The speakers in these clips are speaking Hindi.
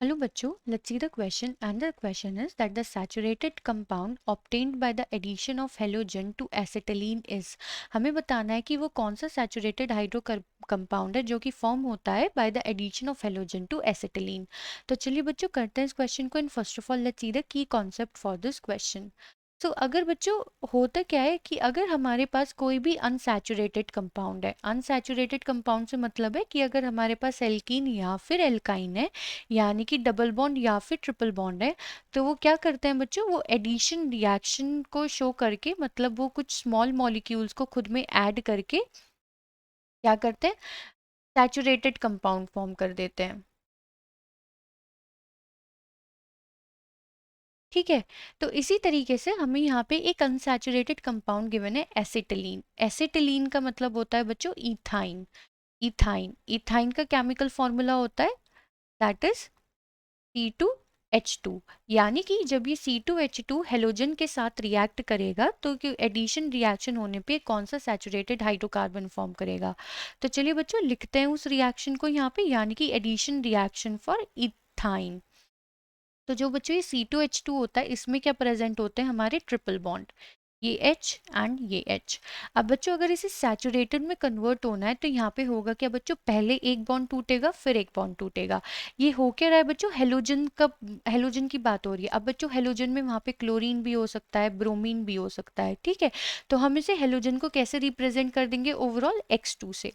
Hello बच्चों, let's see the question and the question is that the saturated compound obtained by the addition of halogen to acetylene is हमें बताना है कि वो कौन सा saturated hydro कंपाउंड है जो कि फॉर्म होता है by the addition of halogen to acetylene। तो चलिए बच्चों करते हैं इस क्वेश्चन को। And first of all let's see the key concept for this question. तो अगर बच्चों होता क्या है कि अगर हमारे पास कोई भी अनसैचुरेटेड कंपाउंड है, अनसैचुरेटेड कंपाउंड से मतलब है कि अगर हमारे पास एल्कीन या फिर एल्काइन है यानी कि डबल बॉन्ड या फिर ट्रिपल बॉन्ड है, तो वो क्या करते हैं बच्चों, वो एडिशन रिएक्शन को शो करके, मतलब वो कुछ स्मॉल मॉलिक्यूल्स को खुद में ऐड करके क्या करते हैं, सैचुरेटेड कंपाउंड फॉर्म कर देते हैं। ठीक है, तो इसी तरीके से हमें यहाँ पे एक अनसैचुरेटेड कंपाउंड गिवन है एसिटिलीन। एसिटिलीन का मतलब होता है बच्चों इथाइन। इथाइन इथाइन का केमिकल फॉर्मूला होता है दैट इज C2H2। यानी कि जब ये C2H2 हेलोजन के साथ रिएक्ट करेगा तो एडिशन रिएक्शन होने पे कौन सा सैचुरेटेड हाइड्रोकार्बन फॉर्म करेगा। तो चलिए बच्चों लिखते हैं उस रिएक्शन को यहाँ पे, यानी कि एडिशन रिएक्शन फॉर इथाइन। तो जो बच्चों ये C2H2 होता है इसमें क्या प्रेजेंट होते हैं हमारे ट्रिपल बॉन्ड, ये H एंड ये H। अब बच्चों अगर इसे सैचुरेटेड में कन्वर्ट होना है तो यहाँ पे होगा क्या बच्चों, पहले एक बॉन्ड टूटेगा फिर एक बॉन्ड टूटेगा। ये हो क्या रहा है बच्चों, हेलोजन का, हेलोजन की बात हो रही है। अब बच्चों हेलोजन में वहाँ पे क्लोरीन भी हो सकता है, ब्रोमीन भी हो सकता है, ठीक है। तो हम इसे हेलोजन को कैसे रिप्रेजेंट कर देंगे, ओवरऑल X2 से।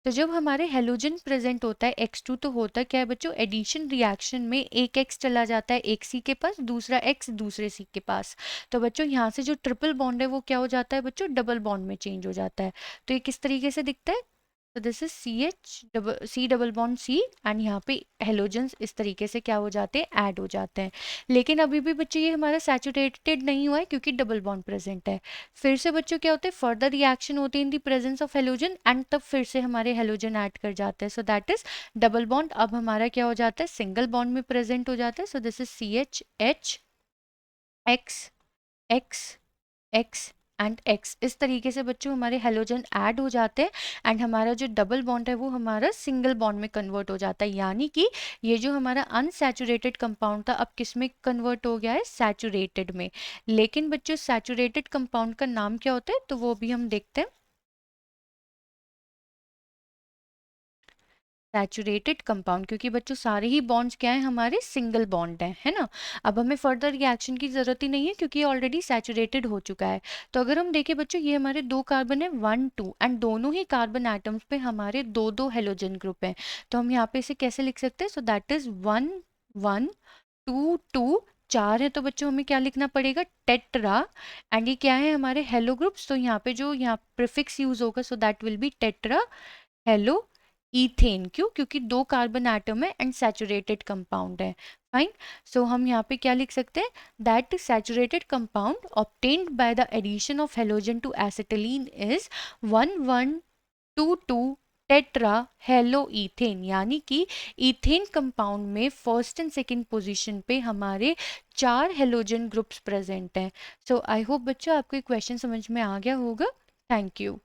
तो जब हमारे हेलोजन प्रेजेंट होता है X2 तो होता क्या है बच्चों, एडिशन रिएक्शन में एक X चला जाता है एक C के पास, दूसरा X दूसरे C के पास। तो बच्चों यहाँ से जो ट्रिपल बॉन्ड है वो क्या हो जाता है बच्चों, डबल बॉन्ड में चेंज हो जाता है। तो ये किस तरीके से दिखता है, तो this is C double bond C and यहाँ पे हेलोजन्स इस तरीके से क्या हो जाते हैं, ऐड हो जाते हैं। लेकिन अभी भी बच्चों ये हमारा सैचुरेटेड नहीं हुआ है क्योंकि डबल बॉन्ड प्रेजेंट है। फिर से बच्चों क्या होते हैं, फर्दर रिएक्शन होती है in the presence of halogen and तब फिर से हमारे हेलोजन ऐड कर जाते हैं। So that is double bond अब हमारा क्या हो जाता है, सिंगल बॉन्ड में प्रेजेंट हो जाता है। So this is CH H X X and X। इस तरीके से बच्चों हमारे हेलोजन ऐड हो जाते हैं एंड हमारा जो डबल बॉन्ड है वो हमारा सिंगल बॉन्ड में कन्वर्ट हो जाता है। यानी कि ये जो हमारा अनसैचुरेटेड कंपाउंड था अब किस में कन्वर्ट हो गया है, सैचुरेटेड में। लेकिन बच्चों सैचुरेटेड कंपाउंड का नाम क्या होता है तो वो भी हम देखते हैं। सैचुरेटेड कंपाउंड, क्योंकि बच्चों सारे ही बॉन्ड्स क्या हैं हमारे, सिंगल बॉन्ड हैं, है ना। अब हमें फर्दर रिएक्शन की जरूरत ही नहीं है क्योंकि ये ऑलरेडी सैचुरेटेड हो चुका है। तो अगर हम देखें बच्चों ये हमारे दो कार्बन है 1 2 एंड दोनों ही कार्बन एटम्स पे हमारे दो दो हेलोजन ग्रुप हैं। तो हम यहाँ पे इसे कैसे लिख सकते हैं, सो दैट इज 1 1 2 2 चार है तो बच्चों हमें क्या लिखना पड़ेगा, टेट्रा। एंड ये क्या है हमारे हेलो ग्रुप्स, तो यहाँ पे जो यहाँ प्रीफिक्स यूज होगा so that will be tetra halo ethane. क्यों, क्योंकि दो कार्बन एटम है एंड सैचुरेटेड कंपाउंड है। फाइन। सो हम यहाँ पे क्या लिख सकते हैं, that saturated compound obtained by the addition of halogen to acetylene is 1122 tetra halo ethane. यानी कि इथेन कंपाउंड में फर्स्ट एंड सेकंड पोजीशन पे हमारे चार हेलोजन ग्रुप्स प्रेजेंट हैं। सो आई होप बच्चों आपको ये क्वेश्चन समझ में आ गया होगा। Thank you.